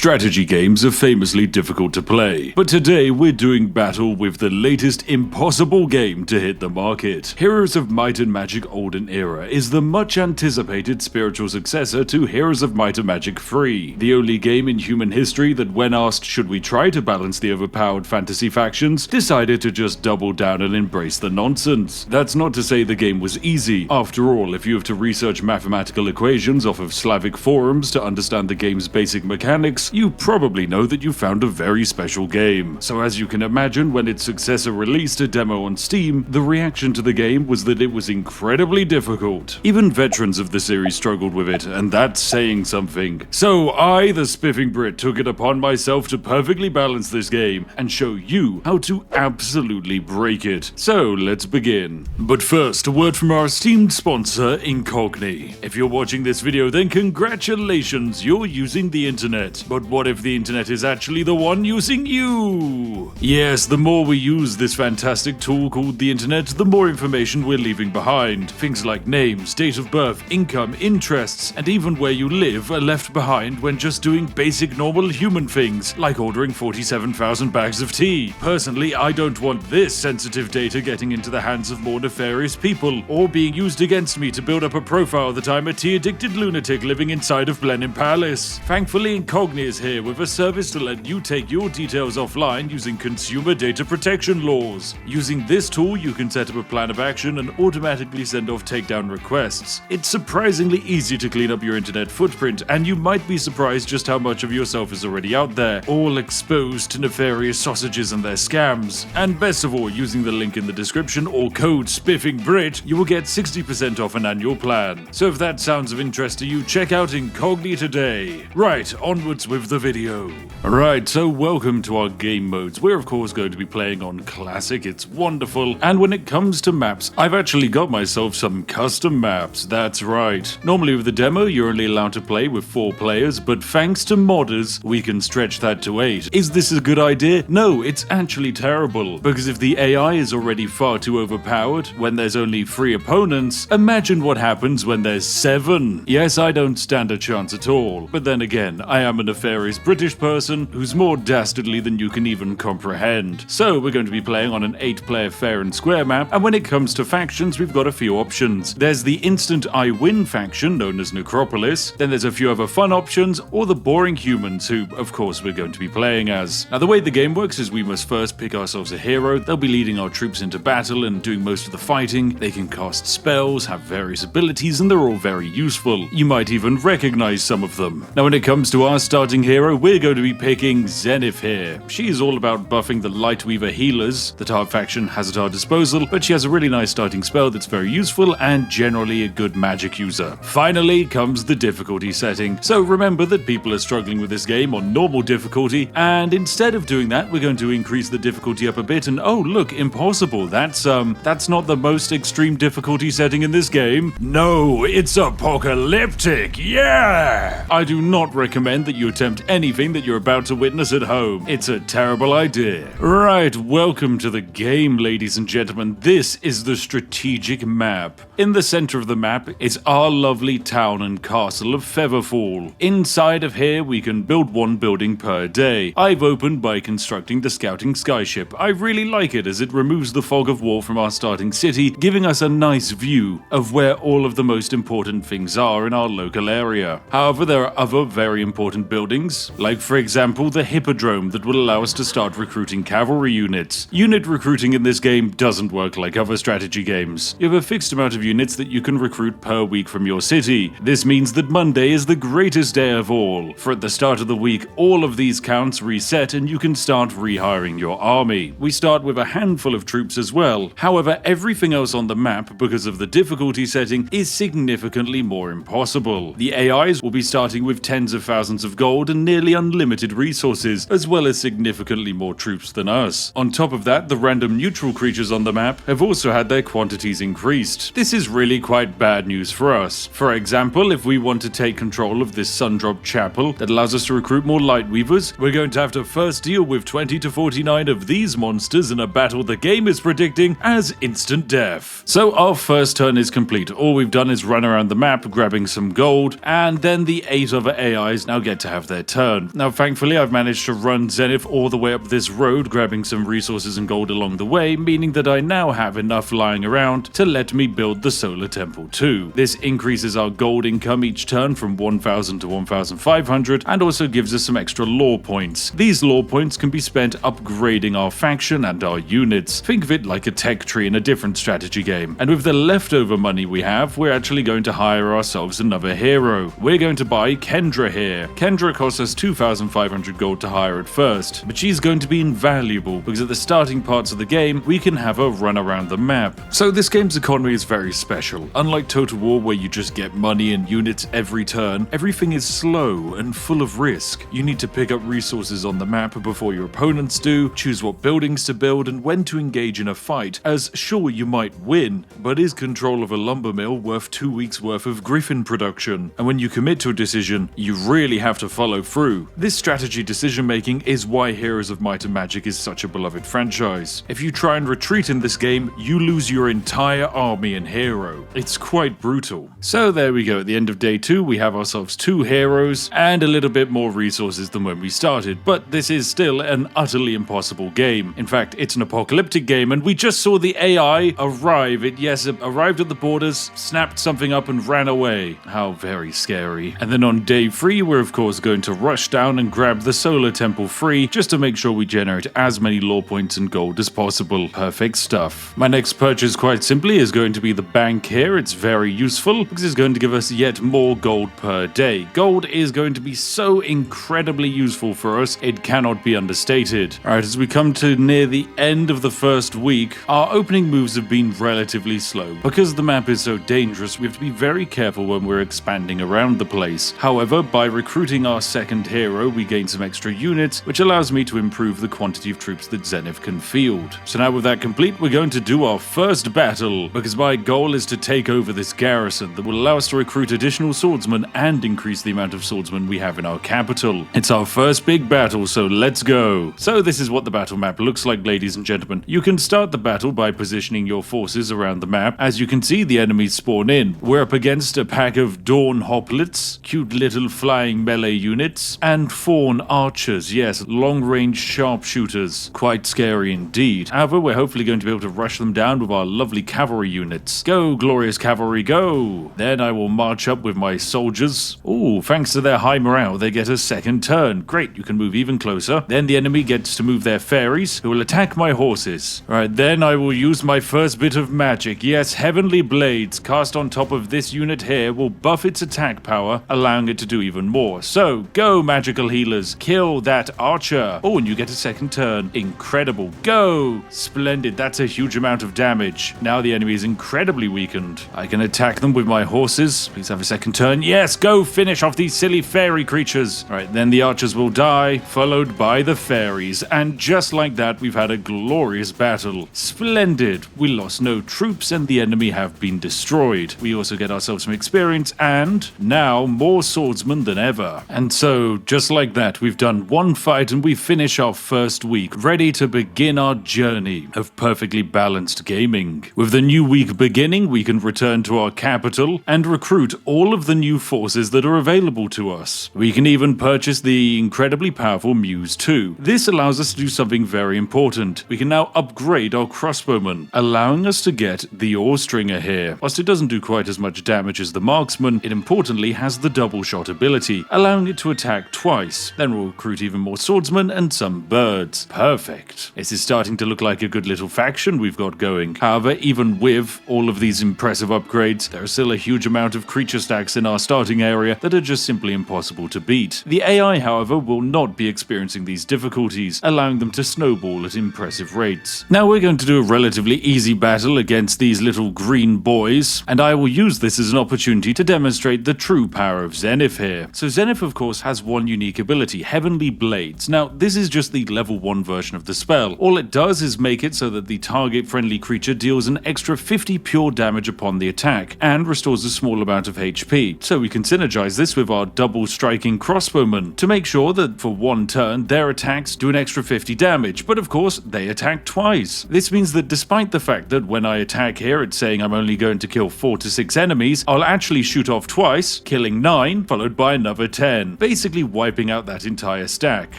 Strategy games are famously difficult to play, but today we're doing battle with the latest impossible game to hit the market. Heroes of Might and Magic Olden Era is the much anticipated spiritual successor to Heroes of Might and Magic 3, the only game in human history that, when asked should we try to balance the overpowered fantasy factions, decided to just double down and embrace the nonsense. That's not to say the game was easy. After all, if you have to research mathematical equations off of Slavic forums to understand the game's basic mechanics, you probably know that you found a very special game. So as you can imagine, when its successor released a demo on Steam, the reaction to the game was that it was incredibly difficult. Even veterans of the series struggled with it, and that's saying something. So I, the Spiffing Brit, took it upon myself to perfectly balance this game and show you how to absolutely break it. So let's begin. But first, a word from our esteemed sponsor, Incogni. If you're watching this video, then congratulations, you're using the internet. But what if the internet is actually the one using you? Yes, the more we use this fantastic tool called the internet, the more information we're leaving behind. Things like names, date of birth, income, interests, and even where you live are left behind when just doing basic normal human things, like ordering 47,000 bags of tea. Personally, I don't want this sensitive data getting into the hands of more nefarious people, or being used against me to build up a profile that I'm a tea-addicted lunatic living inside of Blenheim Palace. Thankfully, Incogni is here with a service to let you take your details offline using consumer data protection laws. Using this tool, you can set up a plan of action and automatically send off takedown requests. It's surprisingly easy to clean up your internet footprint, and you might be surprised just how much of yourself is already out there, all exposed to nefarious sausages and their scams. And best of all, using the link in the description or code Spiffing Brit, you will get 60% off an annual plan. So if that sounds of interest to you, check out Incogni today. Right, onwards with the video. Alright, so welcome to our game modes. We're of course going to be playing on Classic, it's wonderful. And when it comes to maps, I've actually got myself some custom maps, that's right. Normally with the demo, you're only allowed to play with 4 players, but thanks to modders, we can stretch that to 8. Is this a good idea? No, it's actually terrible, because if the AI is already far too overpowered when there's only 3 opponents, imagine what happens when there's 7. Yes, I don't stand a chance at all, but then again, I am a nefarious British person who's more dastardly than you can even comprehend. So we're going to be playing on an 8-player fair and square map, and when it comes to factions, we've got a few options. There's the instant I win faction known as Necropolis, then there's a few other fun options, or the boring humans who, of course, we're going to be playing as. Now the way the game works is we must first pick ourselves a hero. They'll be leading our troops into battle and doing most of the fighting. They can cast spells, have various abilities, and they're all very useful. You might even recognize some of them. Now when it comes to our starting hero, we're going to be picking Zenith here. She's all about buffing the Lightweaver healers that our faction has at our disposal, but she has a really nice starting spell that's very useful and generally a good magic user. Finally comes the difficulty setting. So remember that people are struggling with this game on normal difficulty, and instead of doing that, we're going to increase the difficulty up a bit. And oh look, impossible. That's not the most extreme difficulty setting in this game. No, it's apocalyptic. Yeah! I do not recommend that you attempt anything that you're about to witness at home. It's a terrible idea. Right, welcome to the game, ladies and gentlemen. This is the strategic map. In the center of the map is our lovely town and castle of Featherfall. Inside of here, we can build 1 building per day. I've opened by constructing the scouting skyship. I really like it as it removes the fog of war from our starting city, giving us a nice view of where all of the most important things are in our local area. However, there are other very important buildings, like for example the Hippodrome that will allow us to start recruiting cavalry units. Unit recruiting in this game doesn't work like other strategy games. You have a fixed amount of units that you can recruit per week from your city. This means that Monday is the greatest day of all, for at the start of the week all of these counts reset and you can start rehiring your army. We start with a handful of troops as well. However, everything else on the map, because of the difficulty setting, is significantly more impossible. The AIs will be starting with tens of thousands of gold and nearly unlimited resources, as well as significantly more troops than us. On top of that, the random neutral creatures on the map have also had their quantities increased. This is really quite bad news for us. For example, if we want to take control of this Sundrop Chapel that allows us to recruit more Lightweavers, we're going to have to first deal with 20 to 49 of these monsters in a battle the game is predicting as instant death. So our first turn is complete. All we've done is run around the map grabbing some gold, and then the 8 other AIs now get to have their their turn. Now thankfully I've managed to run Zenith all the way up this road, grabbing some resources and gold along the way, meaning that I now have enough lying around to let me build the solar temple too. This increases our gold income each turn from 1000 to 1500 and also gives us some extra lore points. These lore points can be spent upgrading our faction and our units. Think of it like a tech tree in a different strategy game. And with the leftover money we have, we're actually going to hire ourselves another hero. We're going to buy Kendra here. Kendra costs us 2500 gold to hire at first, but she's going to be invaluable because at the starting parts of the game, we can have her run around the map. So this game's economy is very special. Unlike Total War where you just get money and units every turn, everything is slow and full of risk. You need to pick up resources on the map before your opponents do, choose what buildings to build and when to engage in a fight, as sure you might win, but is control of a lumber mill worth 2 weeks worth of griffin production? And when you commit to a decision, you really have to follow through. This strategy decision making is why Heroes of Might and Magic is such a beloved franchise. If you try and retreat in this game, you lose your entire army and hero. It's quite brutal. So there we go, at the end of day 2 we have ourselves 2 heroes and a little bit more resources than when we started, but this is still an utterly impossible game. In fact, it's an apocalyptic game and we just saw the AI arrive. It arrived at the borders, snapped something up and ran away. How very scary. And then on day 3 we're of course going to rush down and grab the solar temple free just to make sure we generate as many lore points and gold as possible. Perfect stuff. My next purchase quite simply is going to be the bank here. It's very useful because it's going to give us yet more gold per day. Gold is going to be so incredibly useful for us, it cannot be understated. Alright, as we come to near the end of the first week, our opening moves have been relatively slow. Because the map is so dangerous, we have to be very careful when we're expanding around the place. However, by recruiting our second hero, we gain some extra units, which allows me to improve the quantity of troops that Zenith can field. So now with that complete, we're going to do our first battle, because my goal is to take over this garrison that will allow us to recruit additional swordsmen and increase the amount of swordsmen we have in our capital. It's our first big battle, so let's go. So this is what the battle map looks like, ladies and gentlemen. You can start the battle by positioning your forces around the map. As you can see, the enemies spawn in. We're up against a pack of Dawn Hoplites, cute little flying melee units, and Fawn Archers, yes, long-range sharpshooters. Quite scary indeed. However, we're hopefully going to be able to rush them down with our lovely cavalry units. Go, glorious cavalry, go! Then I will march up with my soldiers. Ooh, thanks to their high morale, they get a second turn. Great, you can move even closer. Then the enemy gets to move their fairies, who will attack my horses. Alright, then I will use my first bit of magic. Yes, Heavenly Blades, cast on top of this unit here, will buff its attack power, allowing it to do even more. So, go, magical healers, kill that archer. Oh, and you get a second turn. Incredible. Go! Splendid, that's a huge amount of damage. Now the enemy is incredibly weakened. I can attack them with my horses. Please have a second turn. Yes, go finish off these silly fairy creatures. Alright, then the archers will die, followed by the fairies. And just like that, we've had a glorious battle. Splendid. We lost no troops and the enemy have been destroyed. We also get ourselves some experience and now more swordsmen than ever. And so, just like that, we've done one fight and we finish our first week, ready to begin our journey of perfectly balanced gaming. With the new week beginning, we can return to our capital and recruit all of the new forces that are available to us. We can even purchase the incredibly powerful Muse 2. This allows us to do something very important. We can now upgrade our crossbowmen, allowing us to get the Oarstringer here. Whilst it doesn't do quite as much damage as the marksman, it importantly has the double shot ability, allowing it to attack twice. Then we'll recruit even more swordsmen and some birds. Perfect. This is starting to look like a good little faction we've got going. However, even with all of these impressive upgrades, there are still a huge amount of creature stacks in our starting area that are just simply impossible to beat. The AI, however, will not be experiencing these difficulties, allowing them to snowball at impressive rates. Now we're going to do a relatively easy battle against these little green boys, and I will use this as an opportunity to demonstrate the true power of Zenith here. So Zenith, of course, has one unique ability, Heavenly Blades. Now, this is just the level 1 version of the spell. All it does is make it so that the target-friendly creature deals an extra 50 pure damage upon the attack, and restores a small amount of HP. So we can synergize this with our double striking crossbowmen to make sure that for one turn, their attacks do an extra 50 damage, but of course, they attack twice. This means that despite the fact that when I attack here, it's saying I'm only going to kill 4 to 6 enemies, I'll actually shoot off twice, killing 9, followed by another 10. again, basically wiping out that entire stack.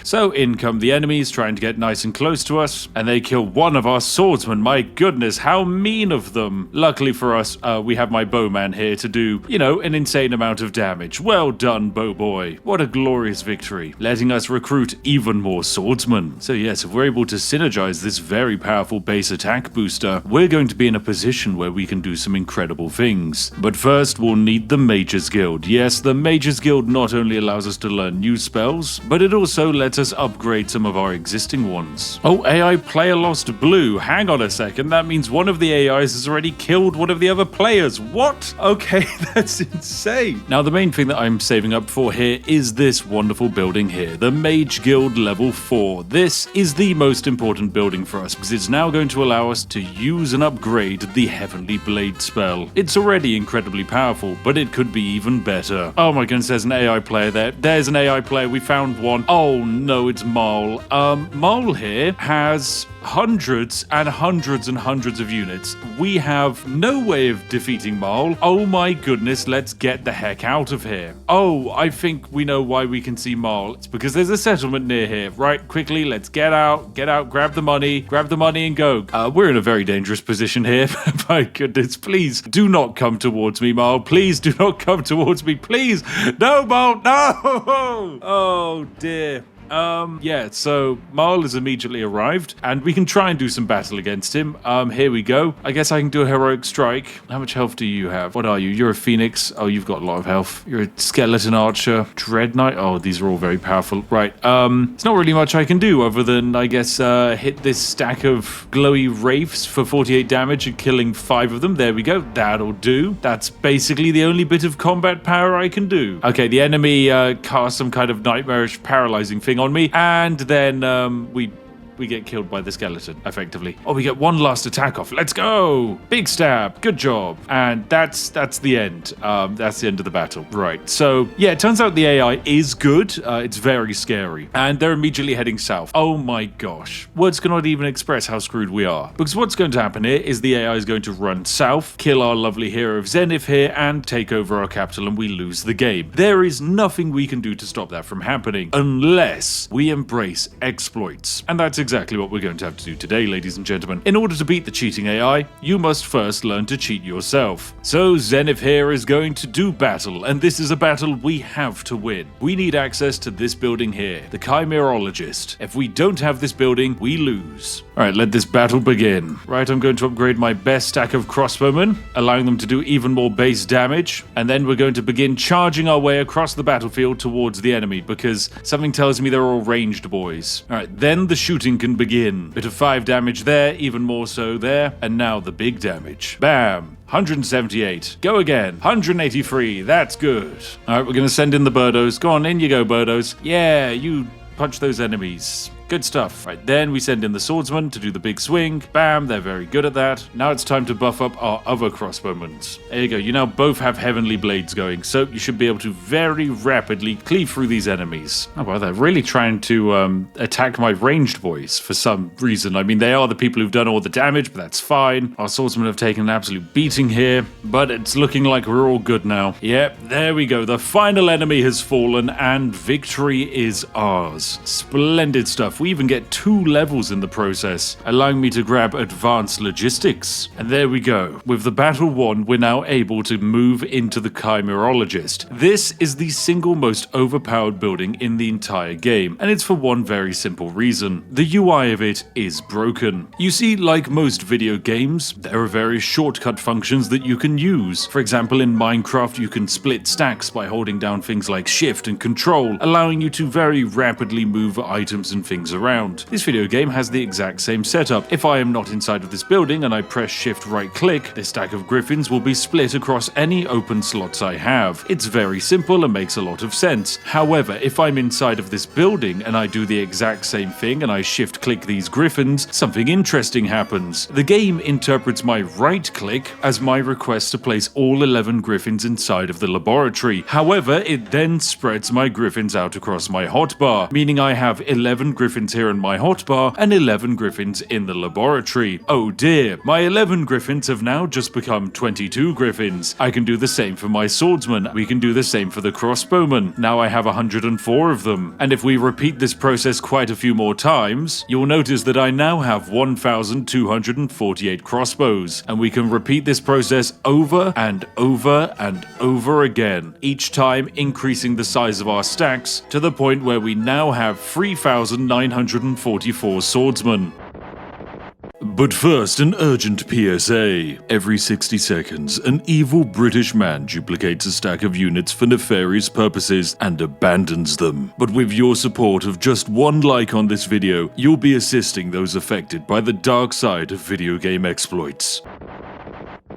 So in come the enemies trying to get nice and close to us, and they kill one of our swordsmen. My goodness, how mean of them. Luckily for us, we have my bowman here to do, you know, an insane amount of damage. Well done, bow boy. What a glorious victory, letting us recruit even more swordsmen. So yes, if we're able to synergize this very powerful base attack booster, we're going to be in a position where we can do some incredible things. But first, we'll need the Mages Guild. Yes, the Mages Guild not only allows us to learn new spells, but it also lets us upgrade some of our existing ones. Oh, AI player lost blue. Hang on a second, that means one of the AIs has already killed one of the other players. What? Okay, that's insane. Now, the main thing that I'm saving up for here is this wonderful building here, the Mage Guild level 4. This is the most important building for us because it's now going to allow us to use and upgrade the Heavenly Blade spell. It's already incredibly powerful, but it could be even better. Oh my goodness, there's an AI player there. There's an AI player, we found one. Oh no, it's Mole. Mole here has hundreds and hundreds and hundreds of units. We have no way of defeating Mole. Oh my goodness, let's get the heck out of here. Oh, I think we know why we can see Mole. It's because there's a settlement near here. Right, quickly, let's get out, grab the money and go. We're in a very dangerous position here. My goodness, please do not come towards me, Mole. Please do not come towards me, please. No, Mole, no! Oh dear. Yeah, so Marl has immediately arrived, and we can try and do some battle against him. Here we go. I guess I can do a heroic strike. How much health do you have? What are you? You're a phoenix. Oh, you've got a lot of health. You're a skeleton archer. Dread Knight. Oh, these are all very powerful. Right, it's not really much I can do other than, I guess, hit this stack of glowy wraiths for 48 damage and killing 5 of them. There we go. That'll do. That's basically the only bit of combat power I can do. Okay, the enemy cast some kind of nightmarish paralyzing thing on me, and then we get killed by the skeleton, effectively. Oh, we get one last attack off. Let's go! Big stab. Good job. And that's the end. That's the end of the battle. Right. So, yeah, it turns out the AI is good. It's very scary. And they're immediately heading south. Oh my gosh. Words cannot even express how screwed we are. Because what's going to happen here is the AI is going to run south, kill our lovely hero of Zenith here, and take over our capital, and we lose the game. There is nothing we can do to stop that from happening, unless we embrace exploits. And that's exactly what we're going to have to do today, ladies and gentlemen. In order to beat the cheating AI, you must first learn to cheat yourself. So Zenith here is going to do battle, and this is a battle we have to win. We need access to this building here, the Chimerologist. If we don't have this building, we lose. Alright, let this battle begin. Right, I'm going to upgrade my best stack of crossbowmen, allowing them to do even more base damage, and then we're going to begin charging our way across the battlefield towards the enemy, because something tells me they're all ranged boys. Alright, then the shooting can begin. Bit of 5 damage there, even more so there, and now the big damage. Bam! 178. Go again. 183. That's good. Alright, we're gonna send in the birdos. Go on, in you go, birdos. Yeah, you punch those enemies. Good stuff. Right, then we send in the swordsman to do the big swing. Bam, they're very good at that. Now it's time to buff up our other crossbowmen. There you go. You now both have heavenly blades going, so you should be able to very rapidly cleave through these enemies. Oh, well, they're really trying to attack my ranged boys for some reason. I mean, they are the people who've done all the damage, but that's fine. Our swordsmen have taken an absolute beating here, but it's looking like we're all good now. Yep, there we go. The final enemy has fallen, and victory is ours. Splendid stuff. We even get 2 levels in the process, allowing me to grab advanced logistics. And there we go. With the battle won, we're now able to move into the Chimerologist. This is the single most overpowered building in the entire game, and it's for one very simple reason. The UI of it is broken. You see, like most video games, there are various shortcut functions that you can use. For example, in Minecraft, you can split stacks by holding down things like Shift and Control, allowing you to very rapidly move items and things around. This video game has the exact same setup. If I am not inside of this building and I press Shift right click, this stack of griffins will be split across any open slots I have. It's very simple and makes a lot of sense. However, if I'm inside of this building and I do the exact same thing and I shift click these griffins, something interesting happens. The game interprets my right click as my request to place all 11 griffins inside of the laboratory. However, it then spreads my griffins out across my hotbar, meaning I have 11 griffins griffins here in my hotbar and 11 griffins in the laboratory. Oh dear, my 11 griffins have now just become 22 griffins. I can do the same for my swordsman. We can do the same for the crossbowman. Now I have 104 of them. And if we repeat this process quite a few more times, you'll notice that I now have 1,248 crossbows. And we can repeat this process over and over and over again, each time increasing the size of our stacks to the point where we now have 3,944 swordsmen. But first, an urgent PSA. Every 60 seconds, an evil British man duplicates a stack of units for nefarious purposes and abandons them. But with your support of just one like on this video, you'll be assisting those affected by the dark side of video game exploits.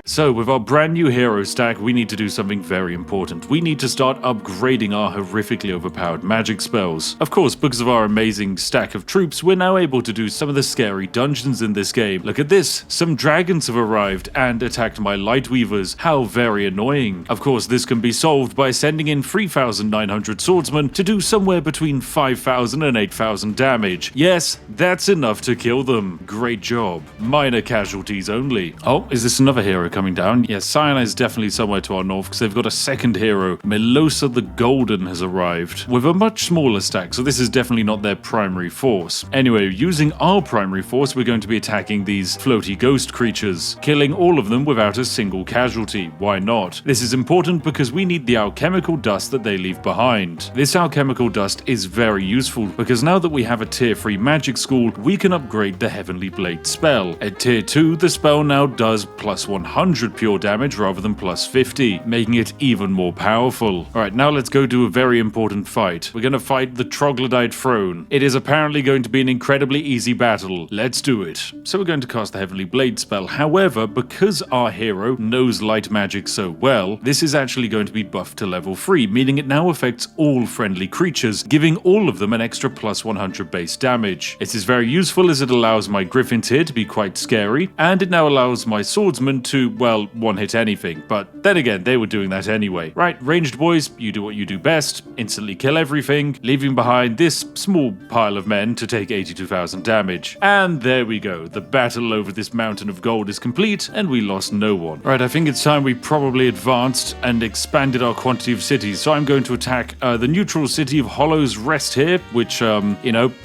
So, with our brand new hero stack, we need to do something very important. We need to start upgrading our horrifically overpowered magic spells. Of course, because of our amazing stack of troops, we're now able to do some of the scary dungeons in this game. Look at this! Some dragons have arrived and attacked my lightweavers. How very annoying. Of course, this can be solved by sending in 3,900 swordsmen to do somewhere between 5,000 and 8,000 damage. Yes, that's enough to kill them. Great job. Minor casualties only. Oh, is this another hero coming down? Yes, Cyanide is definitely somewhere to our north because they've got a second hero. Melosa the Golden has arrived with a much smaller stack, so this is definitely not their primary force. Anyway, using our primary force, we're going to be attacking these floaty ghost creatures, killing all of them without a single casualty. Why not? This is important because we need the alchemical dust that they leave behind. This alchemical dust is very useful because now that we have a tier 3 magic school, we can upgrade the Heavenly Blade spell. At tier 2, the spell now does plus 100 pure damage rather than plus 50, making it even more powerful. Alright, now let's go do a very important fight. We're going to fight the Troglodyte Throne. It is apparently going to be an incredibly easy battle. Let's do it. So we're going to cast the Heavenly Blade spell. However, because our hero knows light magic so well, this is actually going to be buffed to level 3, meaning it now affects all friendly creatures, giving all of them an extra plus 100 base damage. This is very useful as it allows my griffins here to be quite scary, and it now allows my swordsman to, well, one-hit anything, but then again, they were doing that anyway. Right, ranged boys, you do what you do best, instantly kill everything, leaving behind this small pile of men to take 82,000 damage. And there we go, the battle over this mountain of gold is complete, and we lost no one. Right, I think it's time we probably advanced and expanded our quantity of cities, so I'm going to attack the neutral city of Hollow's Rest here, which,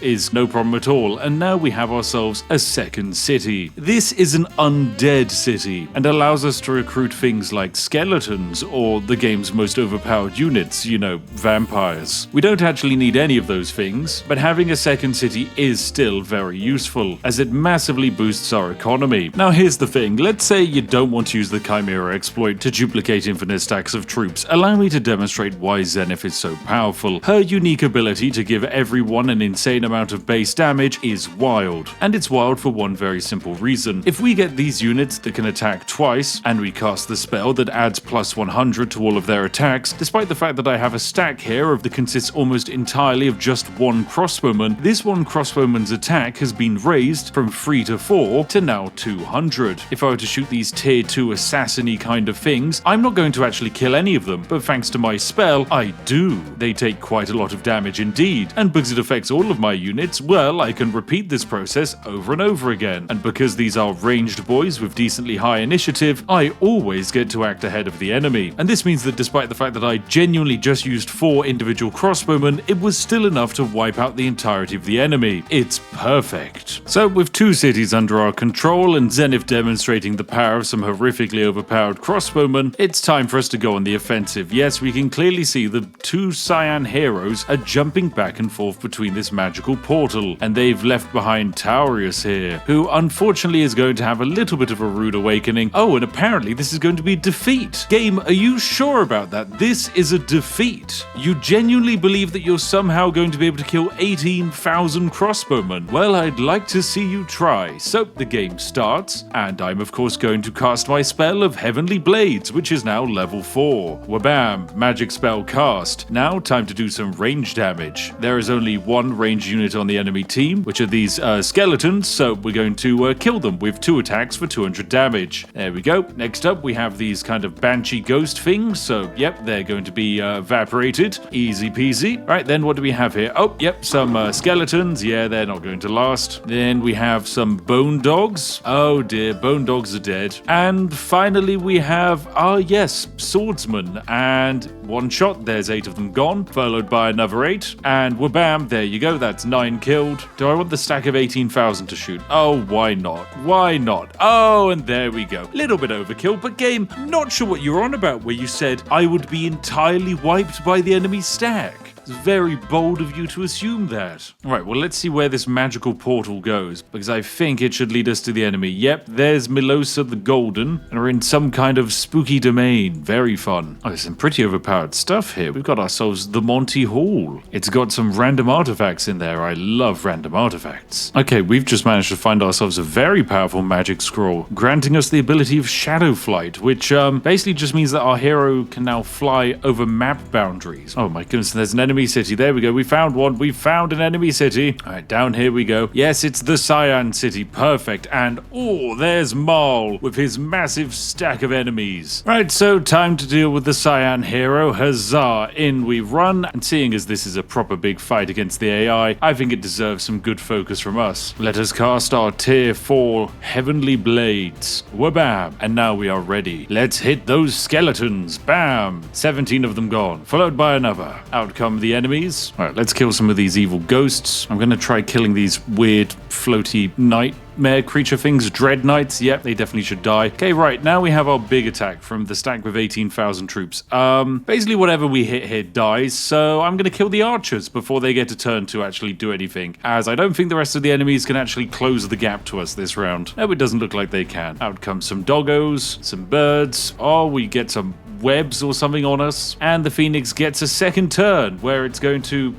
is no problem at all, and now we have ourselves a second city. This is an undead city, and allows us to recruit things like skeletons or the game's most overpowered units, vampires. We don't actually need any of those things, but having a second city is still very useful, as it massively boosts our economy. Now here's the thing, let's say you don't want to use the Chimera exploit to duplicate infinite stacks of troops. Allow me to demonstrate why Zenith is so powerful. Her unique ability to give everyone an insane amount of base damage is wild, and it's wild for one very simple reason. If we get these units that can attack twice, and we cast the spell that adds plus 100 to all of their attacks, despite the fact that I have a stack here that consists almost entirely of just one crossbowman, this one crossbowman's attack has been raised from 3 to 4 to now 200. If I were to shoot these tier 2 assassin-y kind of things, I'm not going to actually kill any of them, but thanks to my spell, I do. They take quite a lot of damage indeed, and because it affects all of my units, well, I can repeat this process over and over again. And because these are ranged boys with decently high initiative, I always get to act ahead of the enemy. And this means that despite the fact that I genuinely just used 4 individual crossbowmen, it was still enough to wipe out the entirety of the enemy. It's perfect. So with 2 cities under our control and Zenith demonstrating the power of some horrifically overpowered crossbowmen, it's time for us to go on the offensive. Yes, we can clearly see the 2 Cyan heroes are jumping back and forth between this magical portal, and they've left behind Taurius here, who unfortunately is going to have a little bit of a rude awakening. Oh, and apparently this is going to be a defeat. Game, are you sure about that? This is a defeat. You genuinely believe that you're somehow going to be able to kill 18,000 crossbowmen? Well, I'd like to see you try. So the game starts, and I'm of course going to cast my spell of Heavenly Blades, which is now level 4. Wabam, magic spell cast. Now time to do some range damage. There is only one range unit on the enemy team, which are these skeletons, so we're going to kill them with 2 attacks for 200 damage. There There we go. Next up, we have these kind of banshee ghost things. So, yep, they're going to be evaporated. Easy peasy. Right, then what do we have here? Oh, yep, some skeletons. Yeah, they're not going to last. Then we have some bone dogs. Oh dear, bone dogs are dead. And finally, we have, yes, swordsmen. And one shot, there's 8 of them gone, followed by another 8. And wha-bam, there you go, that's 9 killed. Do I want the stack of 18,000 to shoot? Oh, why not? Why not? Oh, and there we go. Little bit overkill, but game, not sure what you're on about where you said I would be entirely wiped by the enemy stack. It's very bold of you to assume that. Alright, well let's see where this magical portal goes, because I think it should lead us to the enemy. Yep, there's Melosa the Golden, and we're in some kind of spooky domain. Very fun. Oh, there's some pretty overpowered stuff here. We've got ourselves the Monty Hall. It's got some random artifacts in there. I love random artifacts. Okay, we've just managed to find ourselves a very powerful magic scroll, granting us the ability of shadow flight, which basically just means that our hero can now fly over map boundaries. Oh my goodness, there's an enemy city. There we go. We found one. We found an enemy city. All right, down here we go. Yes, it's the Cyan City. Perfect. And oh, there's Marl with his massive stack of enemies. Right, so time to deal with the Cyan hero. Huzzah! In we run. And seeing as this is a proper big fight against the AI, I think it deserves some good focus from us. Let us cast our tier 4 heavenly blades. Wha-bam! And now we are ready. Let's hit those skeletons. Bam! 17 of them gone. Followed by another. Out come the enemies. All right, let's kill some of these evil ghosts. I'm going to try killing these weird floaty nightmare creature things. Dread Knights. Yep, they definitely should die. Okay, right. Now we have our big attack from the stack with 18,000 troops. Basically whatever we hit here dies, so I'm going to kill the archers before they get a turn to actually do anything, as I don't think the rest of the enemies can actually close the gap to us this round. No, it doesn't look like they can. Out comes some doggos, some birds. Oh, we get some webs or something on us, and the Phoenix gets a second turn where it's going to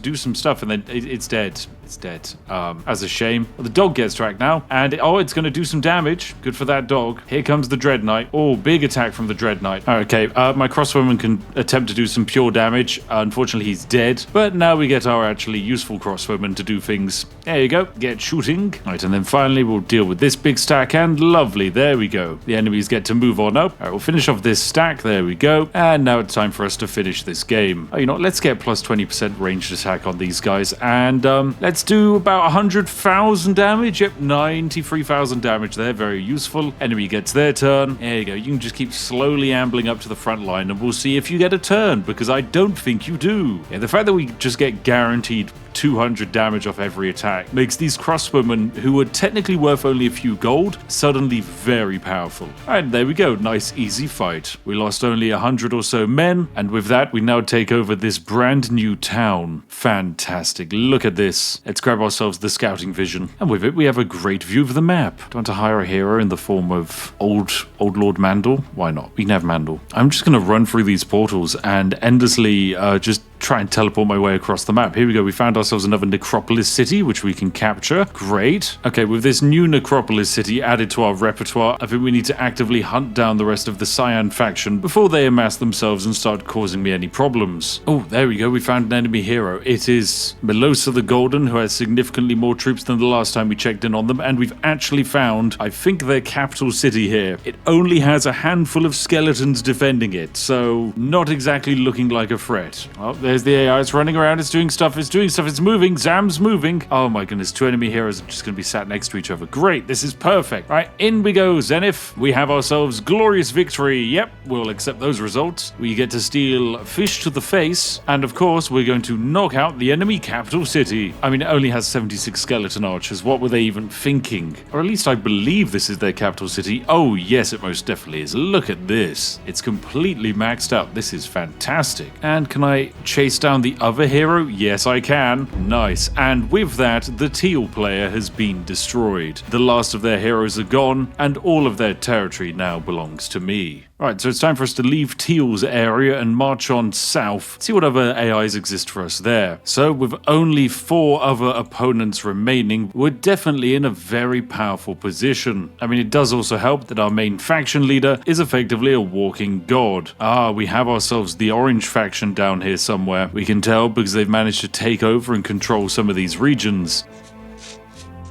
do some stuff, and then it's dead. It's dead. As a shame. Well, the dog gets to act now, and it's going to do some damage. Good for that dog. Here comes the Dread Knight. Oh, big attack from the Dread Knight. Okay, my crossbowman can attempt to do some pure damage. Unfortunately, he's dead, but now we get our actually useful crossbowman to do things. There you go. Get shooting. Right, and then finally we'll deal with this big stack, and lovely. There we go. The enemies get to move on up. All right, we'll finish off this stack. There we go. And now it's time for us to finish this game. Oh, you know what? Let's get plus 20% ranged attack on these guys, and let's do about 100,000 damage. Yep, 93,000 damage there. Very useful. Enemy gets their turn. There you go. You can just keep slowly ambling up to the front line, and we'll see if you get a turn, because I don't think you do. Yeah, the fact that we just get guaranteed 200 damage off every attack makes these crossbowmen, who were technically worth only a few gold, suddenly very powerful. And there we go. Nice, easy fight. We lost only 100 or so men, and with that, we now take over this brand new town. Fantastic. Look at this. Let's grab ourselves the scouting vision, and with it, we have a great view of the map. Do you want to hire a hero in the form of old Lord Mandel? Why not? We can have Mandel. I'm just going to run through these portals and endlessly just try and teleport my way across the map. Here we go. We found ourselves another necropolis city, which we can capture. Great. Okay, with this new necropolis city added to our repertoire, I think we need to actively hunt down the rest of the Cyan faction before they amass themselves and start causing me any problems. Oh, there we go. We found an enemy hero. It is Melosa the Golden, who has significantly more troops than the last time we checked in on them, and we've actually found, I think, their capital city here. It only has a handful of skeletons defending it, so not exactly looking like a threat. Oh, there's the AI. It's running around. It's doing stuff. It's moving. Zam's moving. Oh my goodness. 2 enemy heroes are just going to be sat next to each other. Great. This is perfect. Right. In we go, Zenith. We have ourselves glorious victory. Yep. We'll accept those results. We get to steal fish to the face. And of course, we're going to knock out the enemy capital city. I mean, it only has 76 skeleton archers. What were they even thinking? Or at least I believe this is their capital city. Oh, yes, it most definitely is. Look at this. It's completely maxed out. This is fantastic. And can I chase down the other hero? Yes, I can. Nice. And with that, the teal player has been destroyed. The last of their heroes are gone, and all of their territory now belongs to me. Right, so it's time for us to leave Teal's area and march on south, see what other AIs exist for us there. So with only 4 other opponents remaining, we're definitely in a very powerful position. I mean, it does also help that our main faction leader is effectively a walking god. We have ourselves the orange faction down here somewhere. We can tell because they've managed to take over and control some of these regions.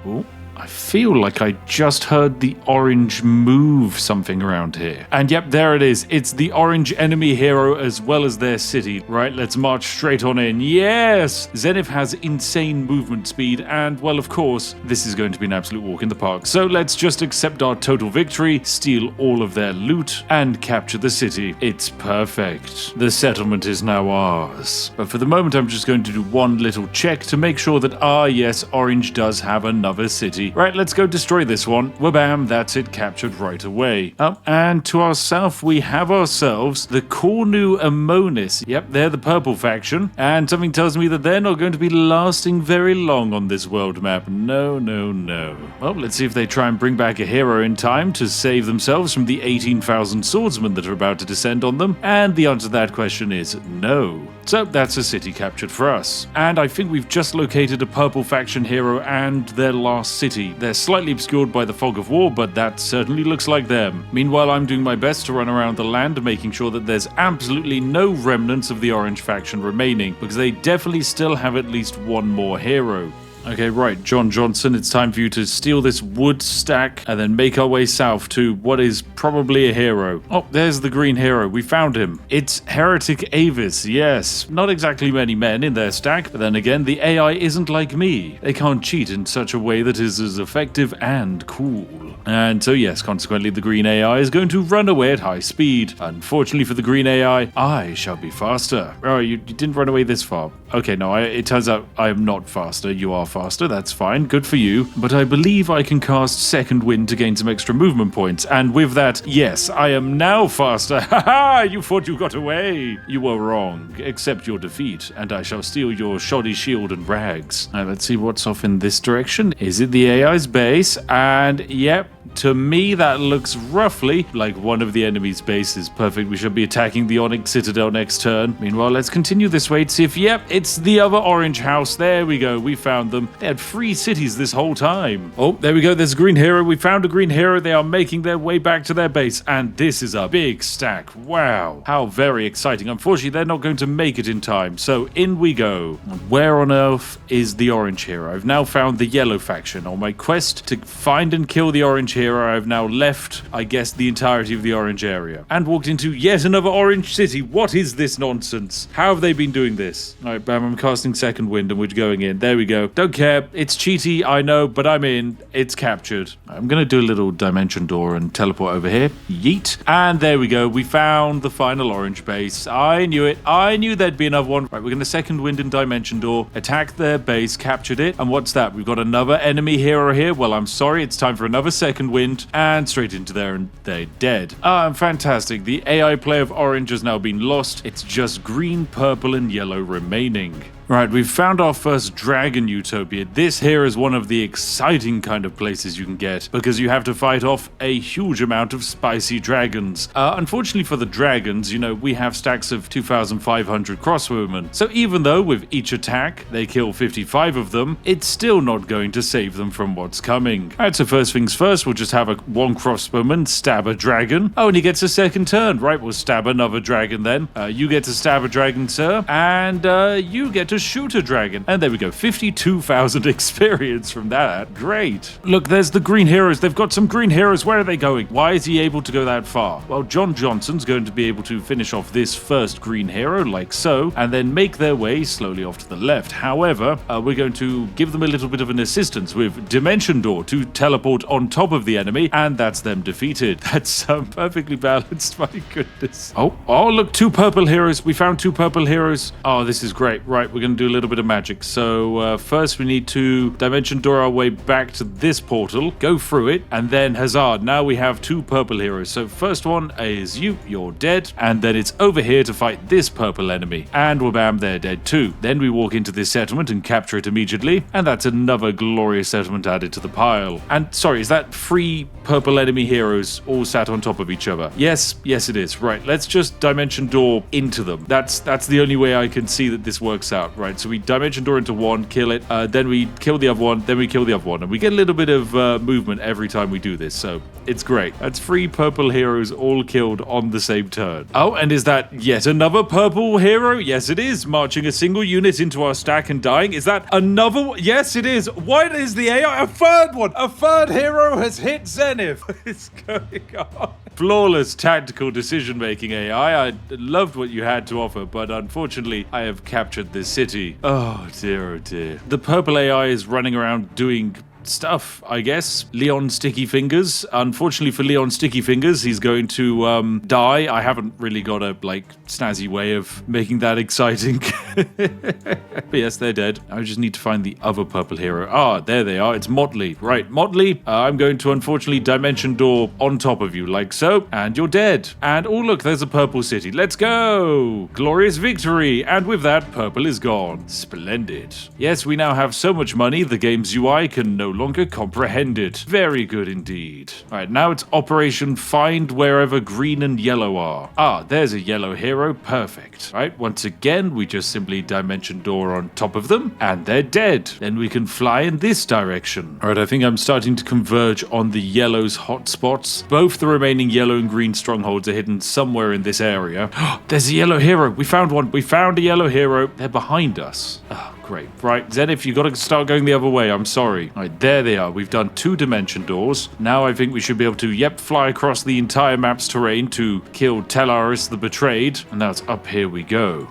Ooh. I feel like I just heard the orange move something around here. And yep, there it is. It's the orange enemy hero as well as their city. Right, let's march straight on in. Yes! Zenith has insane movement speed and, well, of course, this is going to be an absolute walk in the park. So let's just accept our total victory, steal all of their loot, and capture the city. It's perfect. The settlement is now ours. But for the moment, I'm just going to do one little check to make sure that, yes, Orange does have another city. Right, let's go destroy this one. Wabam, that's it, captured right away. And to our south, we have ourselves the Cornu Amonis. Yep, they're the purple faction. And something tells me that they're not going to be lasting very long on this world map. No, no, no. Well, let's see if they try and bring back a hero in time to save themselves from the 18,000 swordsmen that are about to descend on them. And the answer to that question is no. So that's a city captured for us. And I think we've just located a purple faction hero and their last city. They're slightly obscured by the fog of war, but that certainly looks like them. Meanwhile, I'm doing my best to run around the land, making sure that there's absolutely no remnants of the orange faction remaining, because they definitely still have at least one more hero. Okay, right, John Johnson, it's time for you to steal this wood stack and then make our way south to what is probably a hero. Oh, there's the green hero. We found him. It's Heretic Avis, yes. Not exactly many men in their stack, but then again, the AI isn't like me. They can't cheat in such a way that is as effective and cool. And so yes, consequently, the green AI is going to run away at high speed. Unfortunately for the green AI, I shall be faster. Oh, you didn't run away this far. Okay, no, it turns out I am not faster. You are faster, that's fine, good for you. But I believe I can cast Second Wind to gain some extra movement points. And with that, yes, I am now faster. Haha, you thought you got away. You were wrong. Accept your defeat, and I shall steal your shoddy shield and rags. Now, let's see what's off in this direction. Is it the AI's base? And yep, to me, that looks roughly like one of the enemy's bases. Perfect, we should be attacking the Onyx Citadel next turn. Meanwhile, let's continue this way to see if, yep, it's the other orange house. There we go, we found them. They had 3 cities this whole time. Oh, there we go, there's a green hero. We found a green hero. They are making their way back to their base, and this is a big stack. Wow, how very exciting. Unfortunately, they're not going to make it in time, so in we go. Where on earth is the orange hero? I've now found the yellow faction. On my quest to find and kill the orange hero, I've now left, I guess, the entirety of the orange area and walked into yet another orange city. What is this nonsense? How have they been doing this? All right, bam, I'm casting Second Wind and we're going in. There we go. Don't care. It's cheaty, I know, but I'm in. It's captured. I'm going to do a little dimension door and teleport over here. Yeet. And there we go. We found the final orange base. I knew it. I knew there'd be another one. Right, we're going to Second Wind and dimension door, attack their base, captured it. And what's that? We've got another enemy hero here. Well, I'm sorry. It's time for another Second Wind and straight into there and they're dead. Fantastic. The AI play of orange has now been lost. It's just green, purple, and yellow remaining. Right, we've found our first dragon utopia. This here is one of the exciting kind of places you can get, because you have to fight off a huge amount of spicy dragons. Unfortunately for the dragons, you know, we have stacks of 2,500 crossbowmen. So even though with each attack they kill 55 of them, it's still not going to save them from what's coming. Alright, so first things first, we'll just have one crossbowman stab a dragon. Oh, and he gets a second turn. Right, we'll stab another dragon then. You get to stab a dragon, sir, and you get to shoot a dragon. And there we go, 52,000 experience from that. Great. Look, there's the green heroes. They've got some green heroes. Where are they going? Why is he able to go that far? Well, John Johnson's going to be able to finish off this first green hero like so, and then make their way slowly off to the left. However, we're going to give them a little bit of an assistance with Dimension Door to teleport on top of the enemy, and that's them defeated. That's perfectly balanced, my goodness. Oh, look, 2 purple heroes. We found 2 purple heroes. Oh, this is great. Right, we're going to do a little bit of magic. So first we need to Dimension Door our way back to this portal, go through it, and then huzzah, now we have 2 purple heroes. So first one is you're dead, and then it's over here to fight this purple enemy, and wabam, they're dead too. Then we walk into this settlement and capture it immediately, and that's another glorious settlement added to the pile. And sorry, is that 3 purple enemy heroes all sat on top of each other? Yes it is. Right, let's just Dimension Door into them. That's the only way I can see that this works out. Right, so we Dimension Door into one, kill it, then we kill the other one, then we kill the other one, and we get a little bit of movement every time we do this. So It's great. That's 3 purple heroes all killed on the same turn. Oh, and is that yet another purple hero? Yes, it is. Marching a single unit into our stack and dying. Is that another one? Yes, it is. What is the AI? A third one. A third hero has hit Zenith. What is going on? Flawless tactical decision-making AI. I loved what you had to offer, but unfortunately, I have captured this city. Oh dear, oh dear. The purple AI is running around doing stuff, I guess. Leon Sticky Fingers. Unfortunately for Leon Sticky Fingers, he's going to die. I haven't really got a snazzy way of making that exciting. But yes, they're dead. I just need to find the other purple hero. Ah, there they are. It's Motley. Right, Motley, I'm going to unfortunately dimension door on top of you like so, and you're dead. And oh look, there's a purple city. Let's go! Glorious victory! And with that, purple is gone. Splendid. Yes, we now have so much money, the game's UI can no longer comprehend it. Very good indeed. Alright, now it's Operation Find Wherever Green and Yellow are. Ah, there's a yellow hero. Perfect. Right, once again, we just simply dimension door on top of them, and they're dead. Then we can fly in this direction. Alright, I think I'm starting to converge on the yellow's hotspots. Both the remaining yellow and green strongholds are hidden somewhere in this area. There's a yellow hero. We found one. We found a yellow hero. They're behind us. Oh, great. Right, Zenith, you gotta start going the other way. I'm sorry. Alright, there they are. We've done 2 dimension doors. Now I think we should be able to, fly across the entire map's terrain to kill Telaris the Betrayed. And now it's up here we go.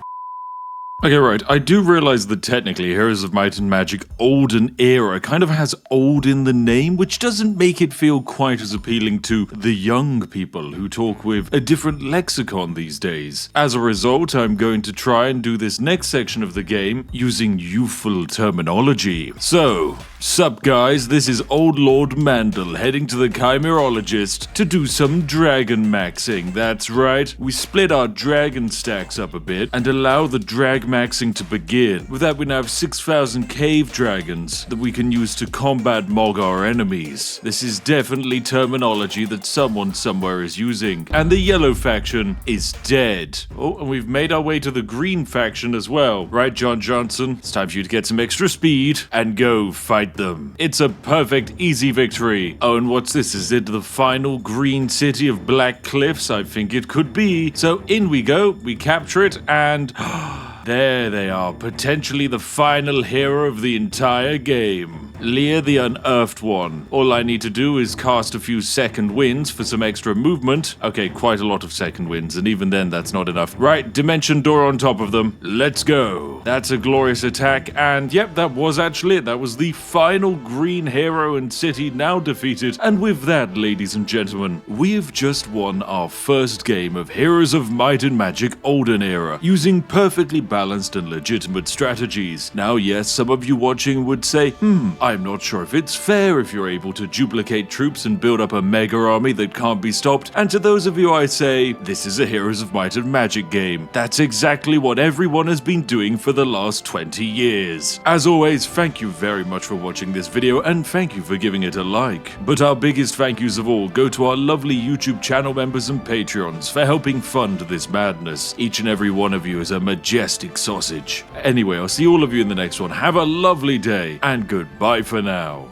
Okay, right, I do realize that technically Heroes of Might and Magic Olden Era kind of has old in the name, which doesn't make it feel quite as appealing to the young people who talk with a different lexicon these days. As a result, I'm going to try and do this next section of the game using youthful terminology. So, sup guys, this is Old Lord Mandel heading to the Chimerologist to do some dragon maxing. That's right, we split our dragon stacks up a bit and allow the drag maxing to begin. With that, we now have 6,000 cave dragons that we can use to combat Mog our enemies. This is definitely terminology that someone somewhere is using. And the yellow faction is dead. Oh, and we've made our way to the green faction as well. Right, John Johnson? It's time for you to get some extra speed and go fight them. It's a perfect, easy victory. Oh, and what's this? Is it the final green city of Black Cliffs? I think it could be. So in we go, we capture it, and there they are, potentially the final hero of the entire game. Lear the Unearthed One. All I need to do is cast a few second winds for some extra movement. Okay, quite a lot of second winds, and even then that's not enough. Right, dimension door on top of them. Let's go. That's a glorious attack, and yep, that was actually it. That was the final green hero and city now defeated. And with that, ladies and gentlemen, we have just won our first game of Heroes of Might and Magic Olden Era, using perfectly balanced and legitimate strategies. Now, yes, some of you watching would say, I'm not sure if it's fair if you're able to duplicate troops and build up a mega army that can't be stopped. And to those of you I say, this is a Heroes of Might and Magic game. That's exactly what everyone has been doing for the last 20 years. As always, thank you very much for watching this video, and thank you for giving it a like. But our biggest thank yous of all go to our lovely YouTube channel members and Patreons for helping fund this madness. Each and every one of you is a majestic sausage. Anyway, I'll see all of you in the next one. Have a lovely day, and goodbye for now.